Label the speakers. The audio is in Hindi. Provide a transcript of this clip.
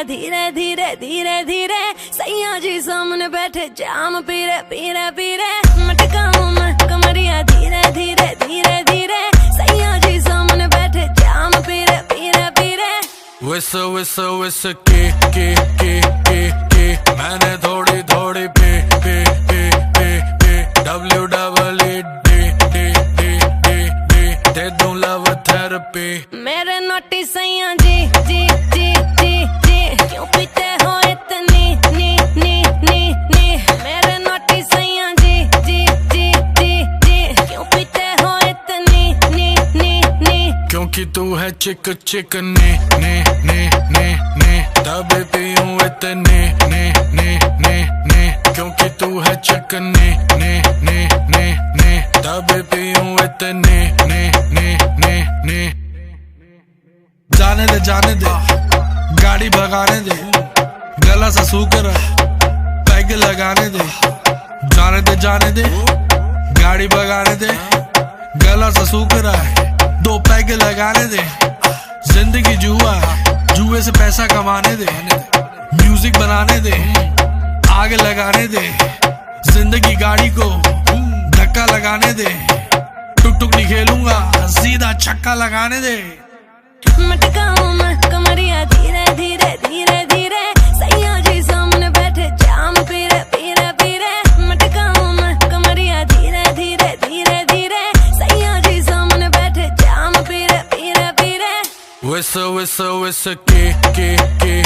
Speaker 1: धीरे धीरे धीरे धीरे सैया जी सामने बैठे जाम पीरे पीरे पीरे मटकाऊं मैं कमरिया धीरे धीरे धीरे धीरे सैया जी सामने बैठे जाम पीरे पीरे पीरे।
Speaker 2: विस विस विस के मैंने थोड़ी थोड़ी पे दे दूं लव थेरेपी।
Speaker 1: मेरे नोटी सैया जी जी जी जी जी क्यों पीते हो इतनी नी नी नी नी। मेरे नोटी सैया जी जी जी जी जी क्यों पीते हो इतनी नी नी नी।
Speaker 2: क्योंकि तू है चिक चिक ने तभी पीऊं इतने ने क्योंकि तू है चिक ने तभी पीऊं इतने ने।
Speaker 3: जाने दे गाड़ी भगाने दे गला सा सूकर पैग लगाने दे। जाने दे गाड़ी भगाने दे गला सा सूकर दो पैग लगाने दे। जिंदगी जुआ जुए से पैसा कमाने दे म्यूजिक बनाने दे आग लगाने दे। जिंदगी गाड़ी को धक्का लगाने दे टुक टुक नहीं खेलूंगा सीधा छक्का लगाने दे।
Speaker 1: मटकाऊं मैं कमरिया धीरे धीरे धीरे धीरे सैया जी सामने बैठे जाम पीरे पीरे पीरे। मटकाऊं मैं कमरिया धीरे धीरे धीरे धीरे सैया जी सामने बैठे जाम पीरे पीरे पीरे।
Speaker 2: विस के